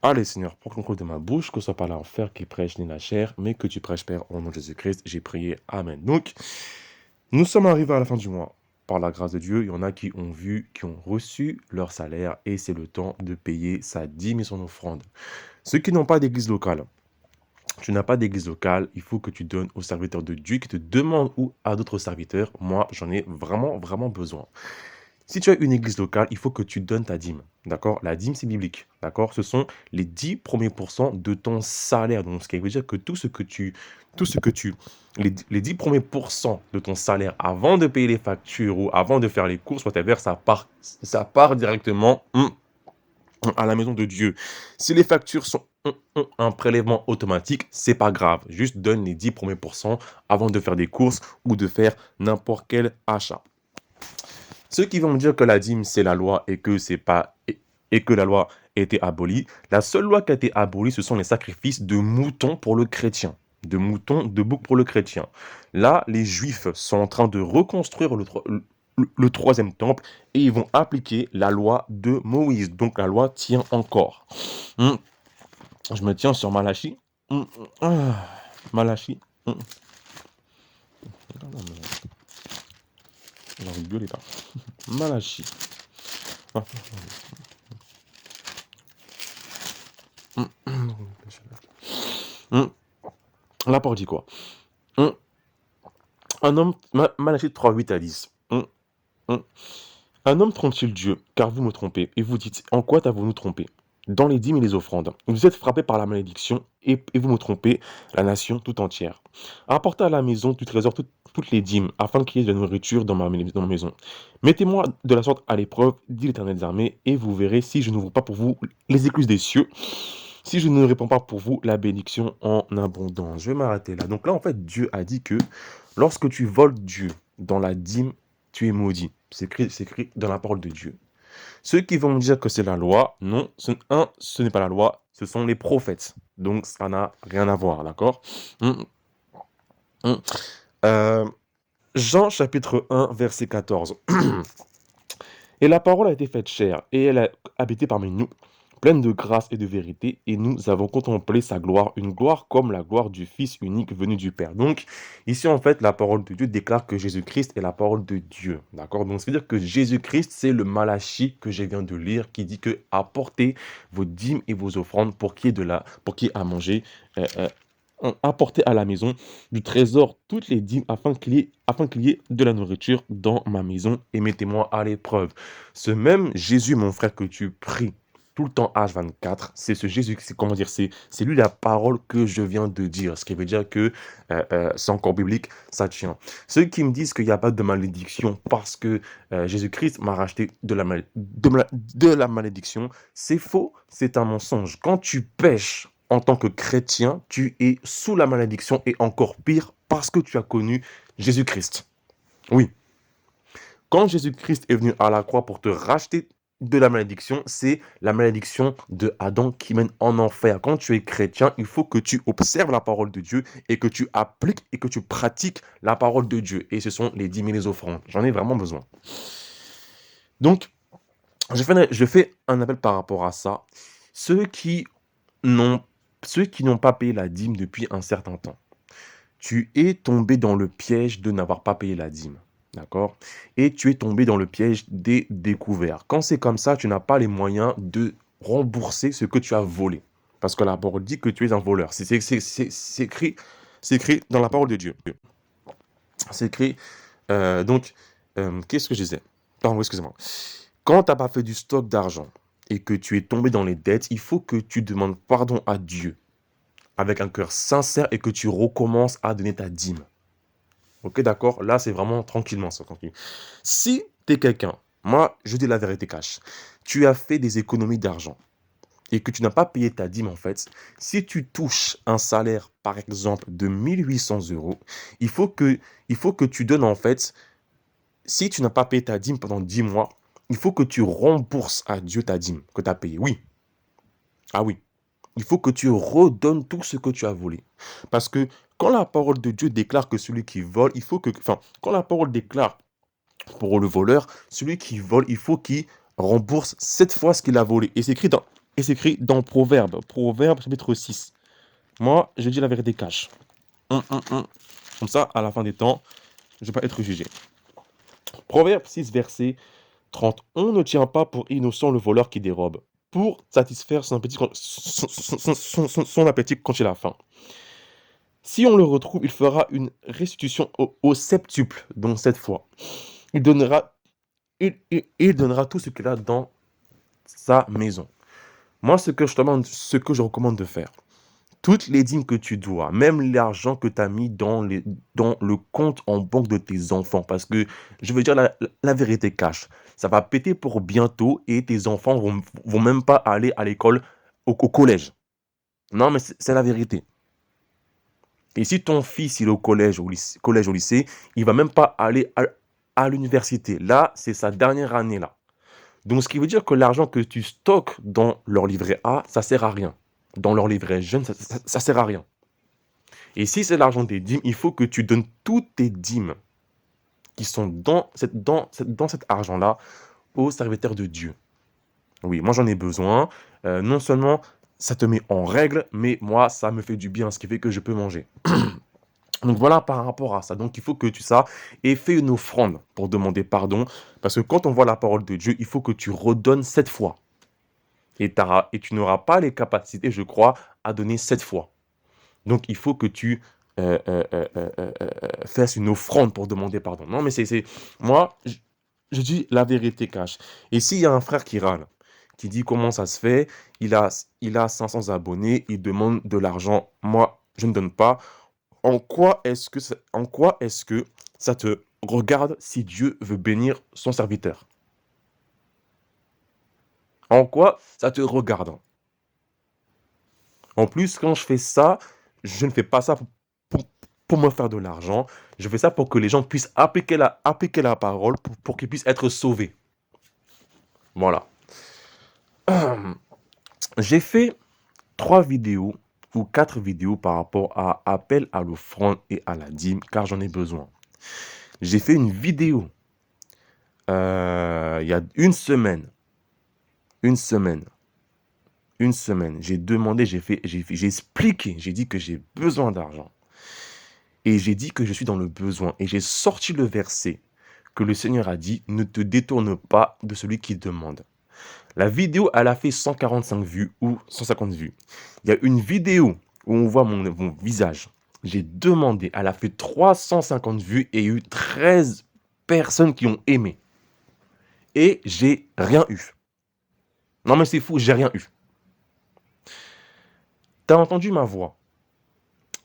Allez, Seigneur, pour conclure de ma bouche, que ce soit pas l'enfer qui prêche ni la chair, mais que tu prêches, Père, au nom de Jésus-Christ. J'ai prié. Amen. Donc, nous sommes arrivés à la fin du mois. Par la grâce de Dieu, il y en a qui ont vu, qui ont reçu leur salaire et c'est le temps de payer sa dîme et son offrande. Ceux qui n'ont pas d'église locale, tu n'as pas d'église locale, il faut que tu donnes aux serviteurs de Dieu qui te demandent ou à d'autres serviteurs. Moi, j'en ai vraiment, vraiment besoin. Si tu as une église locale, il faut que tu donnes ta dîme. D'accord? La dîme, c'est biblique. D'accord? Ce sont les 10 premiers pourcents de ton salaire. Donc, ce qui veut dire que tout ce que tu, les 10 premiers pourcents de ton salaire avant de payer les factures ou avant de faire les courses, whatever, ça part directement à la maison de Dieu. Si les factures sont un prélèvement automatique, c'est pas grave. Juste donne les 10 premiers pourcents avant de faire des courses ou de faire n'importe quel achat. Ceux qui vont me dire que la dîme, c'est la loi et que c'est pas et que la loi a été abolie, la seule loi qui a été abolie, ce sont les sacrifices de moutons pour le chrétien. De moutons, de boucs pour le chrétien. Là, les juifs sont en train de reconstruire le troisième temple et ils vont appliquer la loi de Moïse. Donc la loi tient encore. Je me tiens sur Malachie. Malachie. J'ai envie de gueuler là. Malachie. La porte dit quoi? Un homme, Malachie 3, 8 à 10. Un homme trompe-t-il Dieu, car vous me trompez, et vous dites, en quoi t'avons-nous trompé? Dans les dîmes et les offrandes. Vous êtes frappés par la malédiction, et vous me trompez, la nation tout entière. Apportez à la maison du trésor toutes les dîmes, afin qu'il y ait de la nourriture dans ma maison. Mettez-moi de la sorte à l'épreuve, dit l'Éternel des armées, et vous verrez si je n'ouvre pas pour vous les écluses des cieux, si je ne réponds pas pour vous la bénédiction en abondance. Je vais m'arrêter là. Donc là, en fait, Dieu a dit que lorsque tu voles Dieu dans la dîme, tu es maudit. C'est écrit dans la parole de Dieu. Ceux qui vont me dire que c'est la loi, non, ce n'est pas la loi, ce sont les prophètes. Donc ça n'a rien à voir, d'accord? Jean chapitre 1, verset 14. Et la parole a été faite chair, et elle a habité parmi nous, pleine de grâce et de vérité, et nous avons contemplé sa gloire, une gloire comme la gloire du Fils unique venu du Père. Donc, ici, en fait, la parole de Dieu déclare que Jésus-Christ est la parole de Dieu. D'accord? Donc, c'est-à-dire que Jésus-Christ, c'est le Malachie que je viens de lire, qui dit que apportez vos dîmes et vos offrandes pour qu'il y ait à manger. Apportez à la maison du trésor toutes les dîmes afin qu'il y ait de la nourriture dans ma maison et mettez-moi à l'épreuve. Ce même Jésus, mon frère, que tu pries tout le temps H24, c'est ce Jésus, c'est lui la parole que je viens de dire, ce qui veut dire que c'est encore biblique, ça tient. Ceux qui me disent qu'il n'y a pas de malédiction parce que Jésus-Christ m'a racheté de la malédiction, c'est faux, c'est un mensonge. Quand tu pèches en tant que chrétien, tu es sous la malédiction et encore pire parce que tu as connu Jésus-Christ. Oui. Quand Jésus-Christ est venu à la croix pour te racheter de la malédiction, c'est la malédiction de Adam qui mène en enfer. Quand tu es chrétien, il faut que tu observes la parole de Dieu et que tu appliques et que tu pratiques la parole de Dieu. Et ce sont les dîmes et les offrandes. J'en ai vraiment besoin. Donc, je fais un appel par rapport à ça. Ceux qui n'ont pas payé la dîme depuis un certain temps, tu es tombé dans le piège de n'avoir pas payé la dîme. D'accord? Et tu es tombé dans le piège des découverts. Quand c'est comme ça, tu n'as pas les moyens de rembourser ce que tu as volé. Parce que la parole dit que tu es un voleur. C'est écrit dans la parole de Dieu. C'est écrit. Qu'est-ce que je disais? Pardon, excusez-moi. Quand tu n'as pas fait du stock d'argent et que tu es tombé dans les dettes, il faut que tu demandes pardon à Dieu avec un cœur sincère et que tu recommences à donner ta dîme. Ok, d'accord? Là, c'est vraiment tranquillement, ça, tranquille. Si tu es quelqu'un, moi, je dis la vérité cash, tu as fait des économies d'argent et que tu n'as pas payé ta dîme, en fait, si tu touches un salaire, par exemple, de 1800 euros, il faut que tu donnes, en fait, si tu n'as pas payé ta dîme pendant 10 mois, il faut que tu rembourses à Dieu ta dîme que tu as payée. Oui. Ah oui. Il faut que tu redonnes tout ce que tu as volé. Parce que quand la parole de Dieu déclare que celui qui vole, quand la parole déclare pour le voleur, celui qui vole, il faut qu'il rembourse 7 fois ce qu'il a volé. Et c'est écrit Et c'est écrit dans Proverbe chapitre 6. Moi, je dis la vérité cash. Comme ça, à la fin des temps, je ne vais pas être jugé. Proverbe 6, verset 30. On ne tient pas pour innocent le voleur qui dérobe, pour satisfaire son appétit son appétit quand il a faim. Si on le retrouve, il fera une restitution au septuple, donc 7 fois. Il donnera, il donnera tout ce qu'il a dans sa maison. Moi, ce que je recommande de faire, toutes les dîmes que tu dois, même l'argent que tu as mis dans le compte en banque de tes enfants, parce que je veux dire la vérité cash, ça va péter pour bientôt et tes enfants vont même pas aller à l'école, au collège. Non, mais c'est la vérité. Et si ton fils il est au collège, au lycée, il va même pas aller à l'université. Là, c'est sa dernière année là. Donc, ce qui veut dire que l'argent que tu stockes dans leur livret A, ça sert à rien. Dans leur livret jeune, ça sert à rien. Et si c'est l'argent des dîmes, il faut que tu donnes toutes tes dîmes qui sont dans cet argent-là aux serviteurs de Dieu. Oui, moi j'en ai besoin. Non seulement ça te met en règle, mais moi ça me fait du bien, ce qui fait que je peux manger. Donc voilà par rapport à ça. Donc il faut que tu saches et fais une offrande pour demander pardon. Parce que quand on voit la parole de Dieu, il faut que tu redonnes 7 fois. Et tu n'auras pas les capacités, je crois, à donner 7 fois. Donc il faut que tu fasses une offrande pour demander pardon. Non, mais moi, je dis la vérité cash. Et s'il y a un frère qui râle, qui dit comment ça se fait, il a 500 abonnés, il demande de l'argent, moi, je ne donne pas. En quoi est-ce que ça te regarde si Dieu veut bénir son serviteur? En quoi ça te regarde? En plus, quand je fais ça, je ne fais pas ça pour, pour me faire de l'argent. Je fais ça pour que les gens puissent appliquer la parole, pour qu'ils puissent être sauvés. Voilà. J'ai fait 3 vidéos ou 4 vidéos par rapport à appel à l'offrande et à la dîme, car j'en ai besoin. J'ai fait une vidéo il y a une semaine. J'ai demandé, j'ai expliqué, j'ai dit que j'ai besoin d'argent. Et j'ai dit que je suis dans le besoin. Et j'ai sorti le verset que le Seigneur a dit, ne te détourne pas de celui qui demande. La vidéo, elle a fait 145 vues ou 150 vues. Il y a une vidéo où on voit mon visage. J'ai demandé, elle a fait 350 vues et il y a eu 13 personnes qui ont aimé. Et j'ai rien eu. Non mais c'est fou, j'ai rien eu. T'as entendu ma voix?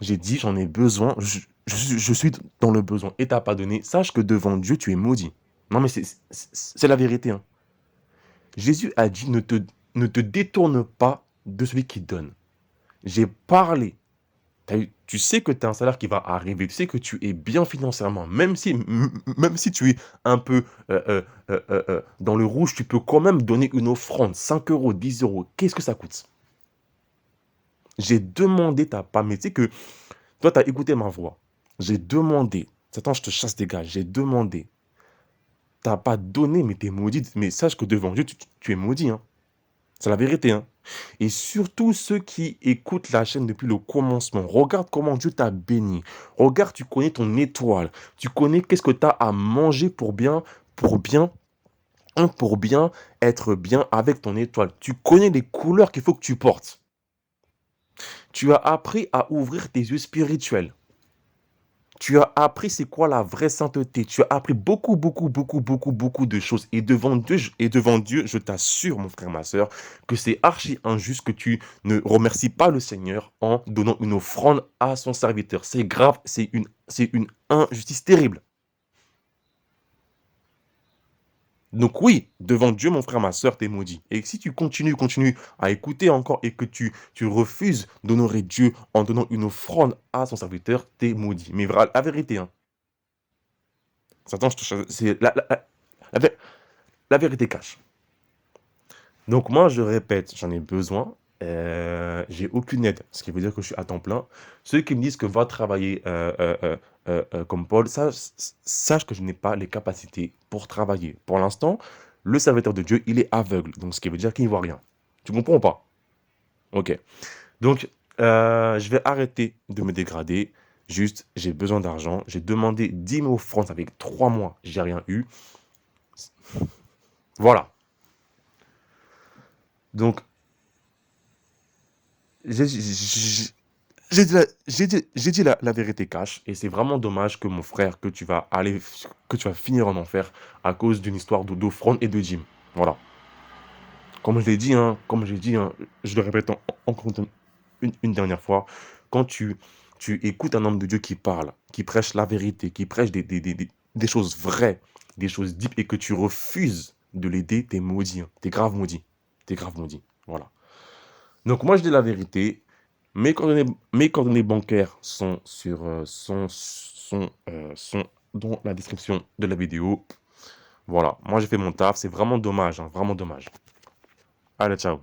J'ai dit, j'en ai besoin, je suis dans le besoin. Et t'as pas donné, sache que devant Dieu, tu es maudit. Non mais c'est la vérité. Hein. Jésus a dit, ne te détourne pas de celui qui donne. J'ai parlé. Tu sais que tu as un salaire qui va arriver, tu sais que tu es bien financièrement, même si tu es un peu dans le rouge, tu peux quand même donner une offrande, 5 euros, 10 euros, qu'est-ce que ça coûte? J'ai demandé, t'as pas, mais tu sais que toi, tu as écouté ma voix. J'ai demandé, Satan, je te chasse des gars, j'ai demandé, t'as pas donné, mais tu es maudit, mais sache que devant Dieu, tu es maudit, hein. C'est la vérité, hein. Et surtout ceux qui écoutent la chaîne depuis le commencement, regarde comment Dieu t'a béni. Regarde, tu connais ton étoile. Tu connais qu'est-ce que tu as à manger pour bien être bien avec ton étoile. Tu connais les couleurs qu'il faut que tu portes. Tu as appris à ouvrir tes yeux spirituels. Tu as appris c'est quoi la vraie sainteté. Tu as appris beaucoup, beaucoup, beaucoup, beaucoup, beaucoup de choses. Et devant Dieu, je t'assure, mon frère, ma soeur, que c'est archi injuste que tu ne remercies pas le Seigneur en donnant une offrande à son serviteur. C'est grave, c'est une injustice terrible. Donc oui, devant Dieu, mon frère, ma soeur, t'es maudit. Et si tu continues à écouter encore et que tu refuses d'honorer Dieu en donnant une offrande à son serviteur, t'es maudit. Mais la vérité, hein. Satan, c'est la, la vérité cache. Donc moi, je répète, j'en ai besoin. J'ai aucune aide, ce qui veut dire que je suis à temps plein. Ceux qui me disent que va travailler comme Paul, sache que je n'ai pas les capacités pour travailler. Pour l'instant, le serviteur de Dieu, il est aveugle, donc ce qui veut dire qu'il ne voit rien. Tu comprends ou pas? OK. Donc, je vais arrêter de me dégrader. Juste, j'ai besoin d'argent. J'ai demandé 10 000 francs avec 3 mois, j'ai rien eu. Voilà. Donc, j'ai j'ai j'ai dit la vérité cash et c'est vraiment dommage que mon frère, que tu vas finir en enfer à cause d'une histoire d'offrande et de dîmes. Voilà. Comme j'ai dit, hein, je le répète encore une dernière fois, quand tu écoutes un homme de Dieu qui parle, qui prêche la vérité, qui prêche des choses vraies, des choses deep, et que tu refuses de l'aider, t'es maudit, hein. T'es grave maudit. T'es grave maudit. Voilà. Donc moi, je dis la vérité. Mes coordonnées bancaires sont dans la description de la vidéo. Voilà. Moi, j'ai fait mon taf. C'est vraiment dommage, hein, vraiment dommage. Allez, ciao.